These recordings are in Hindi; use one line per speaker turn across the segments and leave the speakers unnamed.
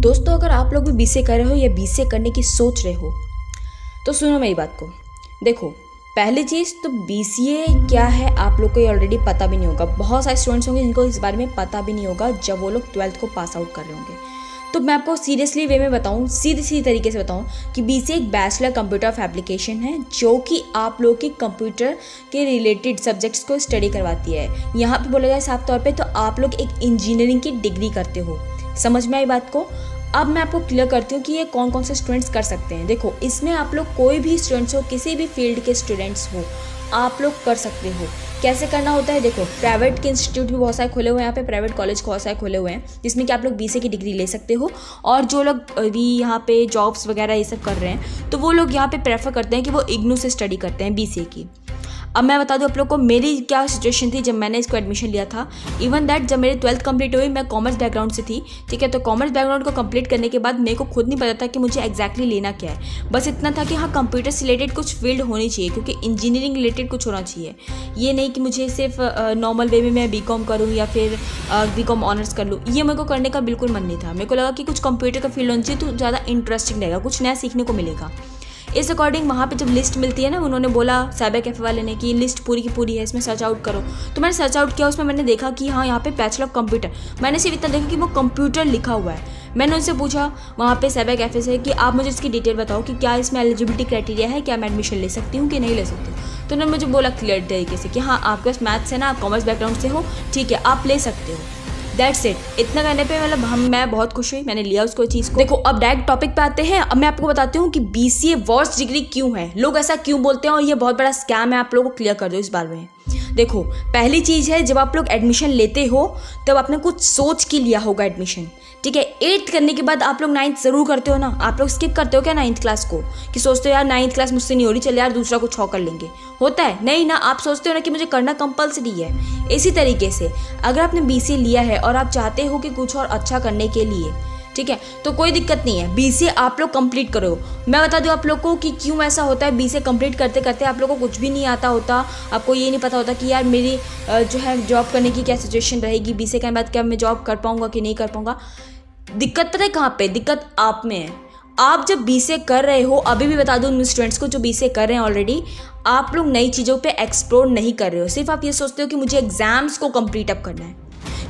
दोस्तों, अगर आप लोग भी बीसीए कर रहे हो या बीसीए करने की सोच रहे हो तो सुनो मेरी बात को। देखो, पहली चीज़ तो बीसीए क्या है आप लोग को ये ऑलरेडी पता भी नहीं होगा। बहुत सारे स्टूडेंट्स होंगे जिनको इस बारे में पता भी नहीं होगा जब वो लोग 12th को पास आउट कर रहे होंगे। तो मैं आपको सीरियसली वे में बताऊँ, सीधी तरीके से बताऊँ कि बीसीए एक बैचलर कंप्यूटर ऑफ एप्लीकेशन है जो कि आप लोग के कंप्यूटर के रिलेटेड सब्जेक्ट्स को स्टडी करवाती है। यहाँ पे बोला जाए साफ तौर पे तो आप लोग एक इंजीनियरिंग की डिग्री करते हो। समझ में आई बात को? अब मैं आपको क्लियर करती हूँ कि ये कौन कौन से स्टूडेंट्स कर सकते हैं। देखो, इसमें आप लोग कोई भी स्टूडेंट्स हो, किसी भी फील्ड के स्टूडेंट्स हो, आप लोग कर सकते हो। कैसे करना होता है? देखो, प्राइवेट के इंस्टीट्यूट भी बहुत सारे खुले हुए हैं, यहाँ पे प्राइवेट कॉलेज बहुत सारे खुले हुए हैं जिसमें कि आप लोग बीसीए की डिग्री ले सकते हो। और जो लोग अभी यहाँ पे जॉब्स वगैरह ये सब कर रहे हैं तो वो लोग यहाँ पे प्रेफर करते हैं कि वो इग्नू से स्टडी करते हैं बीसीए की। अब मैं बता दूं आप लोग को मेरी क्या सिचुएशन थी जब मैंने इसको एडमिशन लिया था। इवन दैट जब मेरी 12th कंप्लीट हुई, मैं कॉमर्स बैकग्राउंड से थी, ठीक है। तो कॉमर्स बैकग्राउंड को कंप्लीट करने के बाद मेरे को खुद नहीं पता था कि मुझे एग्जैक्टली लेना क्या है। बस इतना था कि हाँ, कंप्यूटर से रिलेटेड कुछ फील्ड होनी चाहिए क्योंकि इंजीनियरिंग रिलेटेड कुछ होना चाहिए। ये नहीं कि मुझे सिर्फ नॉर्मल वे में मैं बीकॉम करूँ या फिर बीकॉम ऑनर्स कर लूँ, ये मेरे को करने का बिल्कुल मन नहीं था। मेरे को लगा कि कुछ कंप्यूटर का फील्ड होना चाहिए तो ज़्यादा इंटरेस्टिंग रहेगा, कुछ नया सीखने को मिलेगा। इस अकॉर्डिंग वहाँ पे जब लिस्ट मिलती है ना, उन्होंने बोला साइबर कैफे वाले ने कि लिस्ट पूरी की पूरी है, इसमें सर्च आउट करो। तो मैंने सर्च आउट किया, उसमें मैंने देखा कि हाँ, यहाँ पे बैचलर ऑफ कंप्यूटर। मैंने सिर्फ इतना देखा कि वो कंप्यूटर लिखा हुआ है। मैंने उनसे पूछा वहाँ पे साइबर कैफे से कि आप मुझे इसकी डिटेल बताओ कि क्या इसमें एलिजिबिलिटी क्राइटेरिया है, क्या मैं एडमिशन ले सकती हूँ कि नहीं ले सकती हूँ। तो उन्होंने मुझे बोला क्लियर तरीके से कि हाँ, आपके पास मैथ्स है ना, आप कॉमर्स बैकग्राउंड से हो, ठीक है, आप ले सकते हो। That's it. इतना करने पे मतलब मैं बहुत खुश हुई, मैंने लिया उसको चीज़ को। देखो, अब डायरेक्ट टॉपिक पे आते हैं। अब मैं आपको बताती हूँ कि बीसीए वर्स्ट डिग्री क्यों है, लोग ऐसा क्यों बोलते हैं और ये बहुत बड़ा स्कैम है। आप लोगों को क्लियर कर दो इस बारे में। देखो, पहली चीज़ है, जब आप लोग एडमिशन लेते हो तब आपने कुछ सोच के लिया होगा एडमिशन, ठीक है। 8th करने के बाद आप लोग 9th ज़रूर करते हो ना। आप लोग स्किप करते हो क्या 9th क्लास को कि सोचते हो यार 9th क्लास मुझसे नहीं हो रही, चल यार दूसरा कुछ और कर लेंगे। होता है नहीं ना, आप सोचते हो ना कि मुझे करना कंपलसरी है। इसी तरीके से अगर आपने बीसीए लिया है और आप चाहते हो कि कुछ और अच्छा करने के लिए, ठीक है, तो कोई दिक्कत नहीं है, बीसीए आप लोग कंप्लीट करो। मैं बता दूं आप लोग को कि क्यों ऐसा होता है। बीसीए कंप्लीट करते करते आप लोग को कुछ भी नहीं आता होता, आपको ये नहीं पता होता कि यार मेरी जो है जॉब करने की क्या सिचुएशन रहेगी, बीसीए के बाद क्या मैं जॉब कर पाऊँगा कि नहीं कर पाऊँगा। दिक्कत पता है कहाँ पे? दिक्कत आप में है। आप जब बीसीए कर रहे हो, अभी भी बता दूं उन स्टूडेंट्स को जो बीसीए कर रहे हैं ऑलरेडी, आप लोग नई चीज़ों पे एक्सप्लोर नहीं कर रहे हो। सिर्फ आप ये सोचते हो कि मुझे एग्जाम्स को कंप्लीट अप करना है।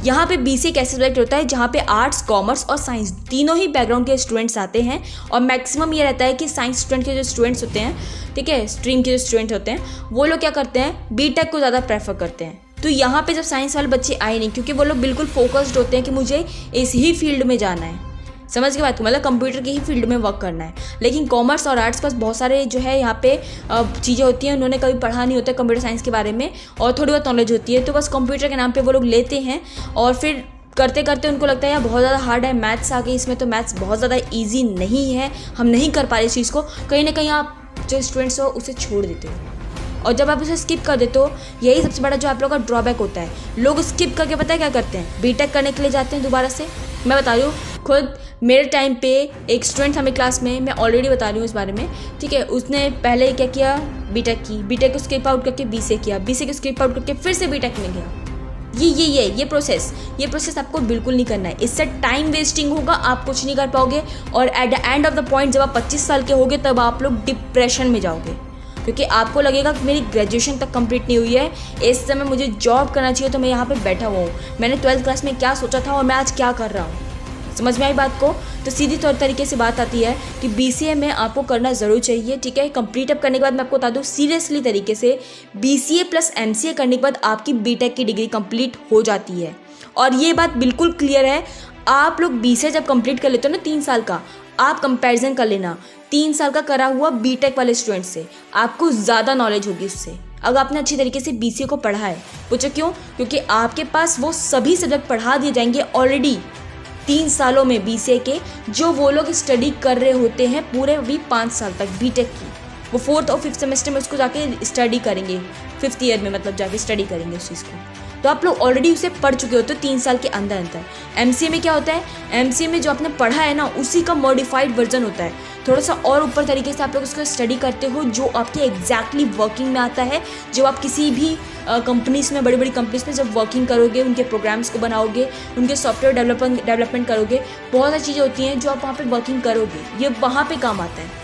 यहाँ पे बीसीए कैसे सब्जेक्ट होता है जहाँ पे आर्ट्स, कॉमर्स और साइंस तीनों ही बैकग्राउंड के स्टूडेंट्स आते हैं। और मैक्सिमम ये रहता है कि साइंस स्टूडेंट के जो स्टूडेंट्स होते हैं, ठीक है, स्ट्रीम के जो स्टूडेंट होते हैं, वो लोग क्या करते हैं, बीटेक को ज़्यादा प्रेफर करते हैं। तो यहाँ पे जब साइंस वाले बच्चे आए नहीं, क्योंकि वो लोग बिल्कुल फोकस्ड होते हैं कि मुझे इस ही फील्ड में जाना है। समझ के बात को, मतलब कंप्यूटर की ही फील्ड में वर्क करना है। लेकिन कॉमर्स और आर्ट्स पास बहुत सारे जो है यहाँ पे चीज़ें होती हैं, उन्होंने कभी पढ़ा नहीं होता कंप्यूटर साइंस के बारे में और थोड़ी बहुत नॉलेज होती है, तो बस कंप्यूटर के नाम पे वो लोग लेते हैं और फिर करते करते उनको लगता है यार बहुत ज़्यादा हार्ड है, मैथ्स आ गई इसमें, तो मैथ्स बहुत ज़्यादा ईजी नहीं है, हम नहीं कर पा रहे इस चीज़ को। कहीं ना कहीं आप जो स्टूडेंट्स हो उसे छोड़ देते हो और जब आप उसे स्किप कर देते हो, यही सबसे बड़ा जो आप लोगों का ड्रॉबैक होता है। लोग स्किप करके पता है क्या करते हैं, बीटेक करने के लिए जाते हैं दोबारा से। मैं बता रही हूँ, खुद मेरे टाइम पे एक स्टूडेंट था मेरी क्लास में, मैं ऑलरेडी बता रही हूँ इस बारे में, ठीक है। उसने पहले क्या किया, बीटेक की, बीटेक को स्किप आउट करके बीसीए किया, बीसीए को स्किप आउट करके फिर से बीटेक में गया। ये प्रोसेस आपको बिल्कुल नहीं करना है। इससे टाइम वेस्टिंग होगा, आप कुछ नहीं कर पाओगे और at the end of the point जब आप 25 साल के होगे तब आप लोग डिप्रेशन में जाओगे क्योंकि आपको लगेगा कि मेरी ग्रेजुएशन तक कंप्लीट नहीं हुई है, इस समय मुझे जॉब करना चाहिए, तो मैं यहाँ पे बैठा हुआ हूँ। मैंने 12th क्लास में क्या सोचा था और मैं आज क्या कर रहा हूँ। समझ में आई बात को? तो सीधी तौर तरीके से बात आती है कि बीसीए में आपको करना ज़रूर चाहिए, ठीक है। कंप्लीट अप करने के बाद मैं आपको बता दूँ सीरियसली तरीके से, बीसीए प्लस एमसीए करने के बाद आपकी बीटेक की डिग्री कंप्लीट हो जाती है। और ये बात बिल्कुल क्लियर है, आप लोग बीसीए जब कंप्लीट कर लेते हो ना 3 साल का, आप कंपैरिजन कर लेना 3 साल का करा हुआ बीटेक वाले स्टूडेंट से, आपको ज़्यादा नॉलेज होगी उससे, अगर आपने अच्छी तरीके से बीसीए को पढ़ा है। पूछो क्यों? क्योंकि आपके पास वो सभी सब्जेक्ट पढ़ा दिए जाएंगे ऑलरेडी 3 सालों में बीसीए के, जो वो लोग स्टडी कर रहे होते हैं पूरे भी 5 साल तक बीटेक की। वो 4th और 5th सेमेस्टर में उसको जाके स्टडी करेंगे, 5th ईयर में मतलब जाके स्टडी करेंगे उस चीज़ को। तो आप लोग ऑलरेडी उसे पढ़ चुके होते हो 3 साल के अंदर अंदर। MCA में क्या होता है, MCA में जो आपने पढ़ा है ना उसी का मॉडिफाइड वर्जन होता है, थोड़ा सा और ऊपर तरीके से आप लोग उसको स्टडी करते हो जो आपके एग्जैक्टली वर्किंग में आता है। जब आप किसी भी कंपनीज़ में, बड़ी बड़ी कंपनीज़ में जब वर्किंग करोगे, उनके प्रोग्राम्स को बनाओगे, उनके सॉफ्टवेयर डेवलपमेंट करोगे, बहुत सारी चीज़ें होती हैं जो आप वहाँ पे वर्किंग करोगे, ये वहाँ पे काम आता है।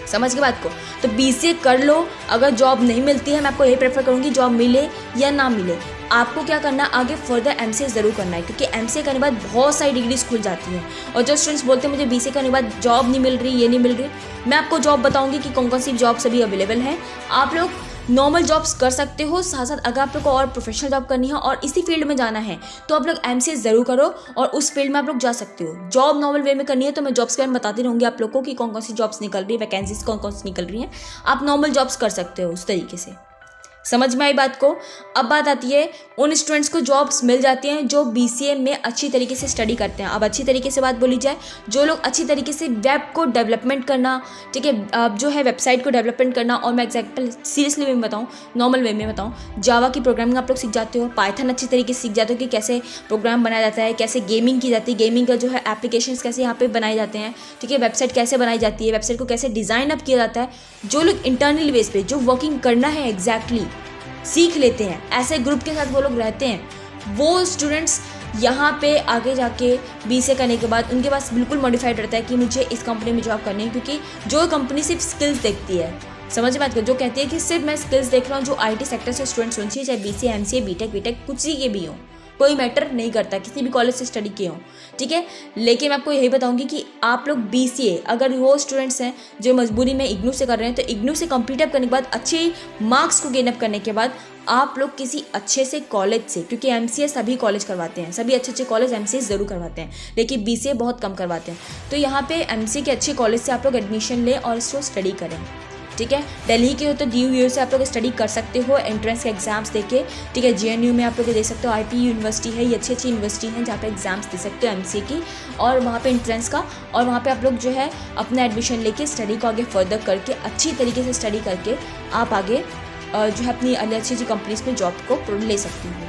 समझ के बात को। तो BCA कर लो, अगर जॉब नहीं मिलती है मैं आपको यही प्रेफर करूँगी, जॉब मिले या ना मिले आपको क्या करना है, आगे फर्दर MCA ज़रूर करना है, क्योंकि MCA करने के बाद बहुत सारी डिग्रीज खुल जाती हैं। और जो स्टूडेंट्स बोलते हैं मुझे BCA करने के बाद जॉब नहीं मिल रही, ये नहीं मिल रही, मैं आपको जॉब बताऊंगी कि कौन कौन सी जॉब सभी अवेलेबल हैं। आप लोग नॉर्मल जॉब्स कर सकते हो, साथ साथ अगर आप लोग को और प्रोफेशनल जॉब करनी है और इसी फील्ड में जाना है तो आप लोग MCA ज़रूर करो और उस फील्ड में आप लोग जा सकते हो। जॉब नॉर्मल वे में करनी है तो मैं जॉब्स के बारे में बताती रहूँगी आप लोग को कि कौन कौन सी जॉब्स निकल रही है, वैकेंसीज कौन कौन सी निकल रही हैं, आप नॉर्मल जॉब्स कर सकते हो उस तरीके से। समझ में आई बात को। अब बात आती है उन स्टूडेंट्स को जॉब्स मिल जाती हैं जो BCA में अच्छी तरीके से स्टडी करते हैं। अब अच्छी तरीके से बात बोली जाए, जो लोग अच्छी तरीके से वेब को डेवलपमेंट करना, ठीक है, अब जो है वेबसाइट को डेवलपमेंट करना, और मैं एग्जाम्पल सीरियसली वे में बताऊँ, नॉर्मल वे में बताऊँ, जावा की प्रोग्रामिंग आप लोग सीख जाते हो, पाइथन अच्छी तरीके से सीख जाते हो कि कैसे प्रोग्राम बनाया जाता है, कैसे गेमिंग की जाती है, गेमिंग का जो है एप्लीकेशंस कैसे यहाँ पे बनाए जाते हैं, ठीक है, वेबसाइट कैसे बनाई जाती है, वेबसाइट को कैसे डिज़ाइन अप किया जाता है। जो लोग इंटरनल बेस पे जो वर्किंग करना है एग्जैक्टली सीख लेते हैं, ऐसे ग्रुप के साथ वो लोग रहते हैं, वो स्टूडेंट्स यहाँ पे आगे जाके BCA करने के बाद उनके पास बिल्कुल मॉडिफाइड रहता है कि मुझे इस कंपनी में जॉब करनी है, क्योंकि जो कंपनी सिर्फ स्किल्स देखती है, समझ में बात कर, जो कहती है कि सिर्फ मैं स्किल्स देख रहा हूँ, जो IT सेक्टर से स्टूडेंट्स होने चाहिए, चाहे BCA MCA BTech कुछ ही के भी हों, कोई मैटर नहीं करता, किसी भी कॉलेज से स्टडी किए हों, ठीक है। लेकिन मैं आपको यही बताऊंगी कि आप लोग BCA अगर वो स्टूडेंट्स हैं जो मजबूरी में IGNOU से कर रहे हैं, तो IGNOU से कंप्लीट अप करने के बाद अच्छे मार्क्स को गेन अप करने के बाद आप लोग किसी अच्छे से कॉलेज से, क्योंकि MCA सभी कॉलेज करवाते हैं, सभी अच्छे कॉलेज MCA ज़रूर करवाते हैं, लेकिन BCA बहुत कम करवाते हैं। तो यहाँ पे MCA के अच्छे कॉलेज से आप लोग एडमिशन लें और इसको स्टडी करें, ठीक है। दिल्ली के हो तो DU से आप लोग स्टडी कर सकते हो, एंट्रेंस के एग्जाम्स देके, ठीक है। GNU में आप लोग दे सकते हो, IP यूनिवर्सिटी है, ये अच्छी अच्छी यूनिवर्सिटी हैं जहाँ पे एग्जाम्स दे सकते हो MCA की, और वहाँ पे एंट्रेंस का, और वहाँ पे आप लोग जो है अपना एडमिशन लेके स्टडी को आगे फर्दर करके अच्छी तरीके से स्टडी करके आप आगे जो है अपनी अच्छी अच्छी कंपनीज में जॉब को ले सकती हो।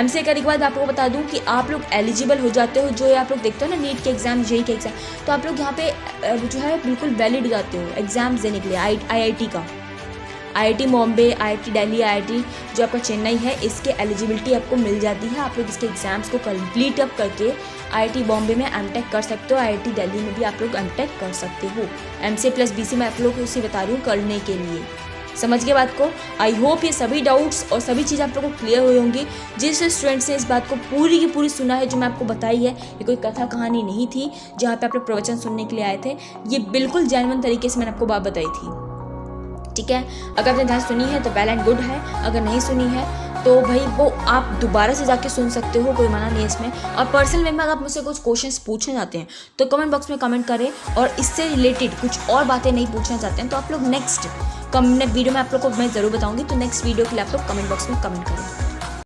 MCA करने के बाद आपको बता दूं कि आप लोग एलिजिबल हो जाते हो, जो आप लोग देखते हो ना नीट के एग्ज़ाम, JEE के एग्ज़ाम, तो आप लोग यहाँ पे जो है बिल्कुल वैलिड हो जाते हो एग्ज़ाम्स देने के लिए। IIT का, IIT Bombay, IIT Delhi, IIT जो आपका चेन्नई है, इसके एलिजिबिलिटी आपको मिल जाती है। आप लोग इसके एग्ज़ाम्स को कंप्लीट अप करके IIT बॉम्बे में MTech कर सकते हो, IIT दिल्ली में भी आप लोग MTech कर सकते हो। MCA प्लस BCA मैं आप लोग को उसे बता रही हूँ करने के लिए। समझ गए बात को। आई होप ये सभी डाउट्स और सभी चीज़ आप लोगों को क्लियर हुई होंगी। जिस स्टूडेंट्स ने इस बात को पूरी की पूरी सुना है जो मैं आपको बताई है, ये कोई कथा कहानी नहीं थी जहाँ पे आप लोग प्रवचन सुनने के लिए आए थे, ये बिल्कुल जेन्युइन तरीके से मैंने आपको बात बताई थी, ठीक है। अगर आपने ध्यान सुनी है तो वेल एंड गुड है, अगर नहीं सुनी है तो भाई वो आप दोबारा से जाके सुन सकते हो, कोई मना नहीं है इसमें। और पर्सनल में अगर आप मुझसे कुछ क्वेश्चंस पूछना चाहते हैं तो कमेंट बॉक्स में कमेंट करें, और इससे रिलेटेड कुछ और बातें नहीं पूछना चाहते हैं तो आप लोग नेक्स्ट वीडियो में आप लोग को मैं ज़रूर बताऊंगी, तो नेक्स्ट वीडियो के लिए आप लोग कमेंट बॉक्स में कमेंट करें।